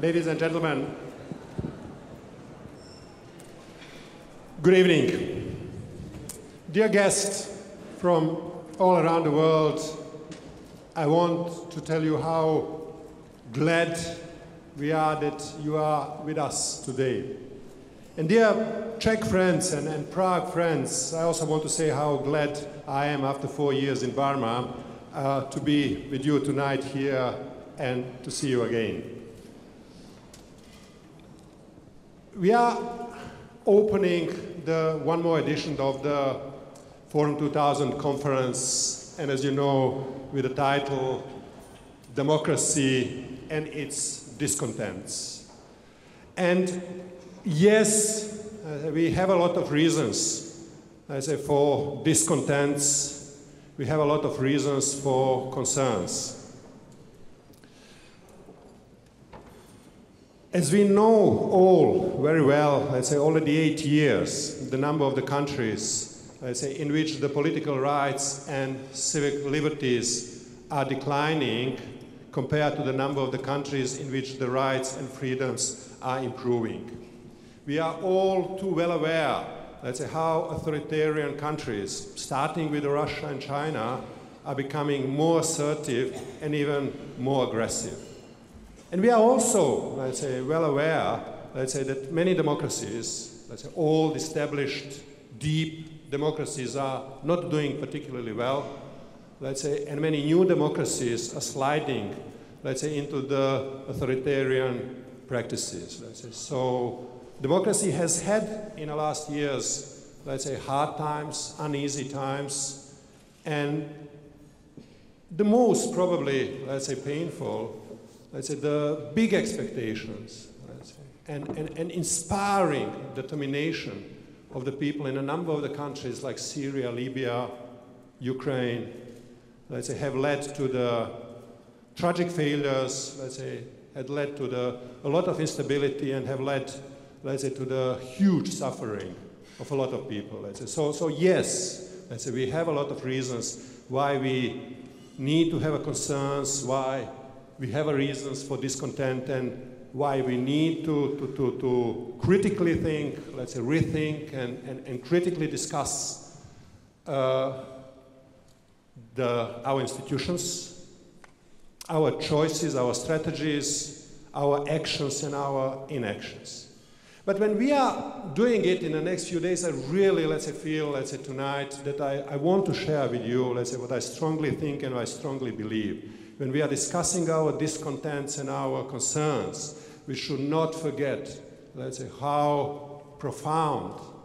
ladies and gentlemen, good evening. Dear guests from all around the world, I want to tell you how glad we are that you are with us today. And dear Czech friends and Prague friends, I also want to say how glad I am after 4 years in Burma to be with you tonight here and to see you again. We are opening one more edition of the Forum 2000 conference, and as you know, with the title Democracy and Its Discontents. And yes, we have a lot of reasons, I say, for discontents. We have a lot of reasons for concerns. As we know all very well, let's say already 8 years, the number of the countries, let's say, in which the political rights and civic liberties are declining compared to the number of the countries in which the rights and freedoms are improving. We are all too well aware, let's say, how authoritarian countries, starting with Russia and China, are becoming more assertive and even more aggressive. And we are also, let's say, well aware, let's say, that many democracies, let's say, old, established, deep democracies are not doing particularly well, let's say, and many new democracies are sliding, let's say, into the authoritarian practices, let's say. So democracy has had, in the last years, let's say, hard times, uneasy times, and the most probably, let's say, painful, let's say, the big expectations, let's say, and inspiring determination of the people in a number of the countries like Syria, Libya, Ukraine, let's say, have led to the tragic failures, let's say, had led to a lot of instability and have led, let's say, to the huge suffering of a lot of people, let's say. So yes, let's say, we have a lot of reasons why we need to have concerns, why we have reasons for discontent, and why we need to critically think, let's say, rethink and critically discuss our institutions, our choices, our strategies, our actions and our inactions. But when we are doing it in the next few days, I really, let's say, feel, let's say, tonight that I want to share with you, let's say, what I strongly think and I strongly believe. When we are discussing our discontents and our concerns, we should not forget, let's say, how profoundly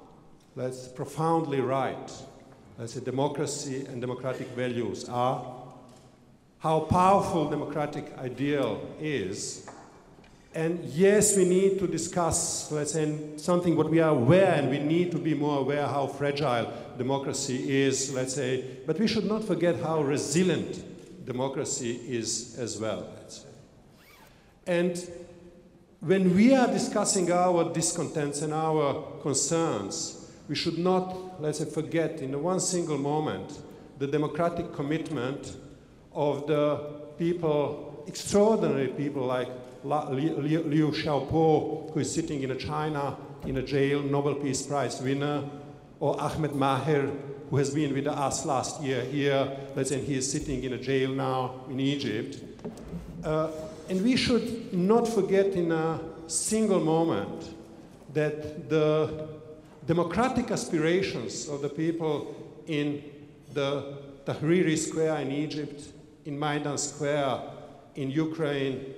right, let's say, democracy and democratic values are, how powerful democratic ideal is. And yes, we need to discuss, let's say, something what we are aware, and we need to be more aware how fragile democracy is, let's say, but we should not forget how resilient democracy is as well, let's say. And when we are discussing our discontents and our concerns, we should not, let's say, forget in one single moment the democratic commitment of the people, extraordinary people like Liu Xiaobo, who is sitting in China in a jail, Nobel Peace Prize winner, or Ahmed Maher, who has been with us last year here, let's say, he is sitting in a jail now in Egypt. And we should not forget in a single moment that the democratic aspirations of the people in the Tahrir Square in Egypt, in Maidan Square in Ukraine,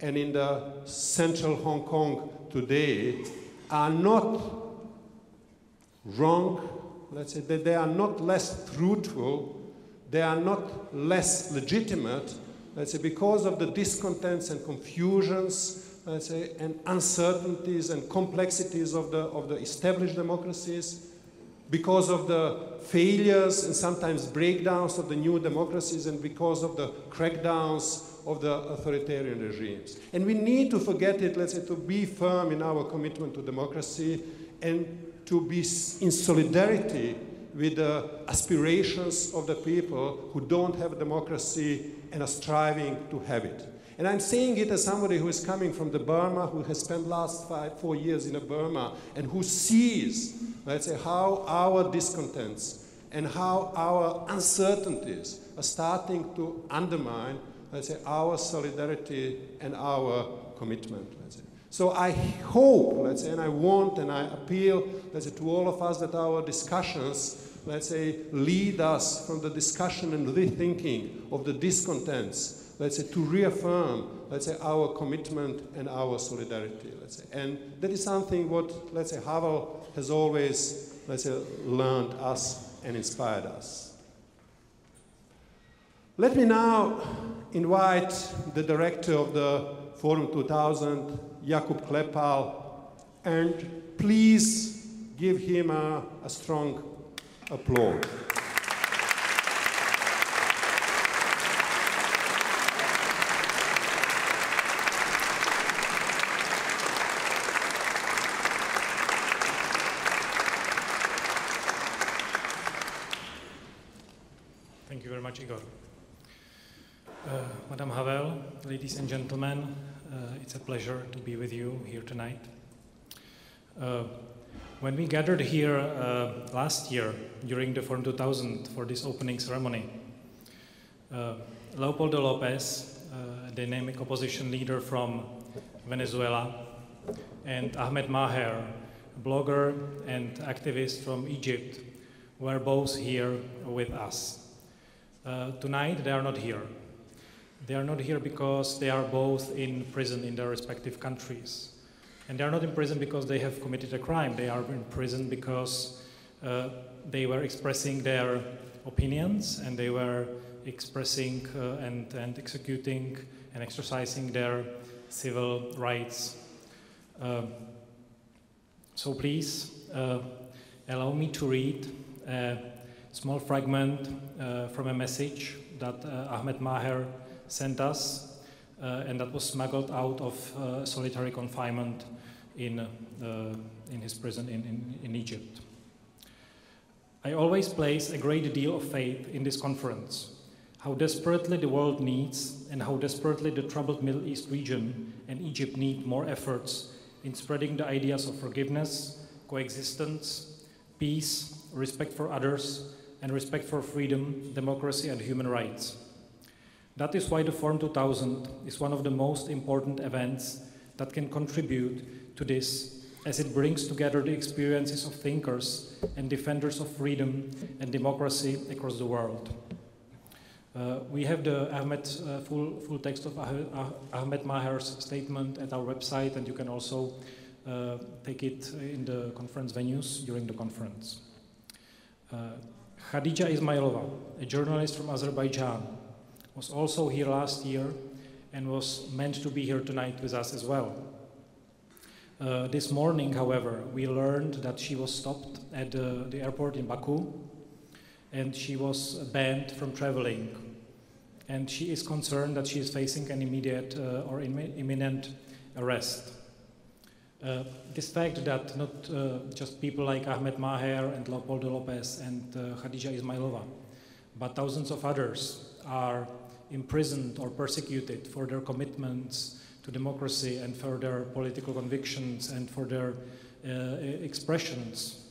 and in the central Hong Kong today are not wrong, let's say, that they are not less truthful, they are not less legitimate, let's say, because of the discontents and confusions, let's say, and uncertainties and complexities of the established democracies, because of the failures and sometimes breakdowns of the new democracies, and because of the crackdowns of the authoritarian regimes. And we need to forget it, let's say, to be firm in our commitment to democracy and to be in solidarity with the aspirations of the people who don't have democracy and are striving to have it. And I'm saying it as somebody who is coming from the Burma, who has spent last 4 years in Burma, and who sees, let's say, how our discontents and how our uncertainties are starting to undermine, let's say, our solidarity and our commitment, let's say. So I hope, let's say, and I want and I appeal, let's say, to all of us that our discussions, let's say, lead us from the discussion and rethinking of the discontents, let's say, to reaffirm, let's say, our commitment and our solidarity, let's say. And that is something what, let's say, Havel has always, let's say, learned us and inspired us. Let me now invite the director of the Forum 2000, Jakub Klepal, and please give him a strong applause. Thank you very much, Igor. Madam Havel, ladies and gentlemen, it's a pleasure to be with you here tonight. When we gathered here last year during the Forum 2000 for this opening ceremony, Leopoldo Lopez, a dynamic opposition leader from Venezuela, and Ahmed Maher, a blogger and activist from Egypt, were both here with us. Tonight they are not here. They are not here because they are both in prison in their respective countries. And they are not in prison because they have committed a crime. They are in prison because they were expressing their opinions, and they were expressing and executing and exercising their civil rights. So please allow me to read a small fragment from a message that Ahmed Maher sent us, and that was smuggled out of solitary confinement in his prison in Egypt. I always place a great deal of faith in this conference, how desperately the world needs and how desperately the troubled Middle East region and Egypt need more efforts in spreading the ideas of forgiveness, coexistence, peace, respect for others, and respect for freedom, democracy, and human rights. That is why the Forum 2000 is one of the most important events that can contribute to this, as it brings together the experiences of thinkers and defenders of freedom and democracy across the world. We have the full text of Ahmed Maher's statement at our website, and you can also take it in the conference venues during the conference. Khadija Ismailova, a journalist from Azerbaijan, was also here last year and was meant to be here tonight with us as well. This morning, however, we learned that she was stopped at the airport in Baku, and she was banned from traveling. And she is concerned that she is facing an immediate or imminent arrest. This fact that not just people like Ahmed Maher and Leopoldo Lopez and Khadija Ismailova, but thousands of others are imprisoned or persecuted for their commitments to democracy and for their political convictions and for their expressions.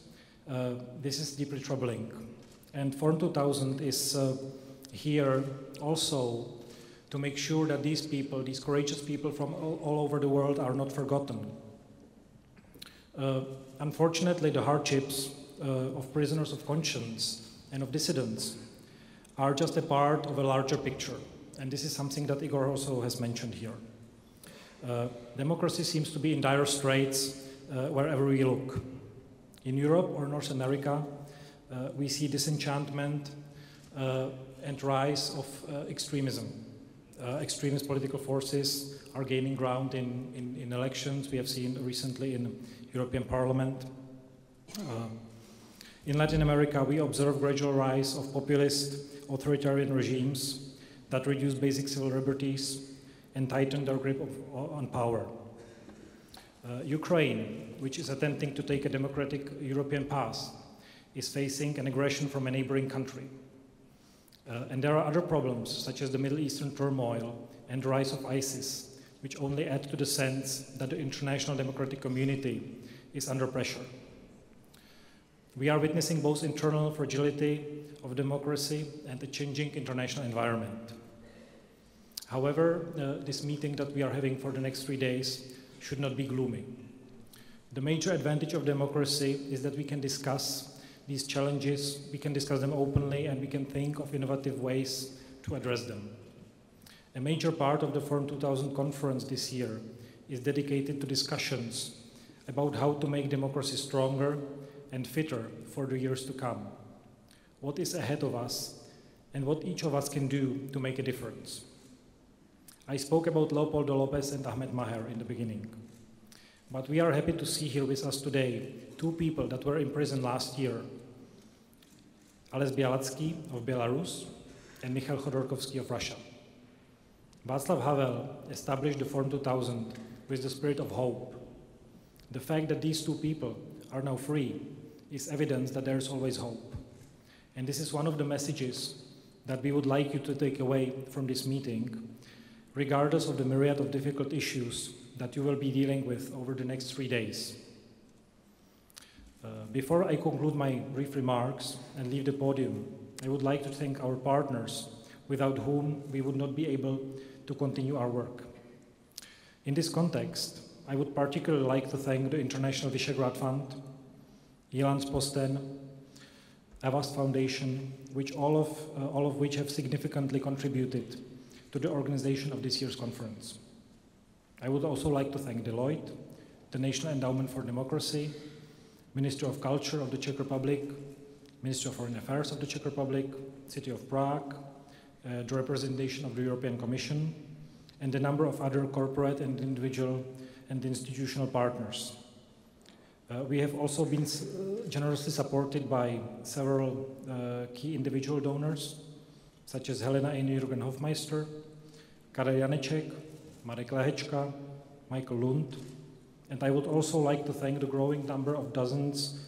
This is deeply troubling. And Forum 2000 is here also to make sure that these people, these courageous people from all over the world, are not forgotten. Unfortunately, the hardships of prisoners of conscience and of dissidents are just a part of a larger picture. And this is something that Igor also has mentioned here. Democracy seems to be in dire straits wherever we look. In Europe or North America, we see disenchantment and rise of extremism. Extremist political forces are gaining ground in elections. We have seen recently in European Parliament. In Latin America, we observe gradual rise of populist authoritarian regimes that reduce basic civil liberties and tighten their grip on power. Ukraine, which is attempting to take a democratic European path, is facing an aggression from a neighboring country. And there are other problems, such as the Middle Eastern turmoil and the rise of ISIS, which only add to the sense that the international democratic community is under pressure. We are witnessing both internal fragility of democracy and a changing international environment. However, this meeting that we are having for the next 3 days should not be gloomy. The major advantage of democracy is that we can discuss these challenges, we can discuss them openly, and we can think of innovative ways to address them. A major part of the Forum 2000 conference this year is dedicated to discussions about how to make democracy stronger and fitter for the years to come, what is ahead of us, and what each of us can do to make a difference. I spoke about Leopoldo, Lopez, and Ahmed Maher in the beginning. But we are happy to see here with us today 2 people that were in prison last year, Ales Bialacký of Belarus and Michal Chodorkovsky of Russia. Václav Havel established the Forum 2000 with the spirit of hope. The fact that these 2 people are now free is evidence that there is always hope. And this is one of the messages that we would like you to take away from this meeting, regardless of the myriad of difficult issues that you will be dealing with over the next 3 days. Before I conclude my brief remarks and leave the podium, I would like to thank our partners, without whom we would not be able to continue our work. In this context, I would particularly like to thank the International Visegrad Fund, Jelans Posten, Avast Foundation, all of which have significantly contributed to the organization of this year's conference. I would also like to thank Deloitte, the National Endowment for Democracy, Ministry of Culture of the Czech Republic, Ministry of Foreign Affairs of the Czech Republic, City of Prague, the representation of the European Commission, and a number of other corporate and individual and institutional partners. We have also been generously supported by several key individual donors, such as Helena Jürgen Hofmeister, Karel Janeček, Marek Lehečka, Michael Lund, and I would also like to thank the growing number of dozens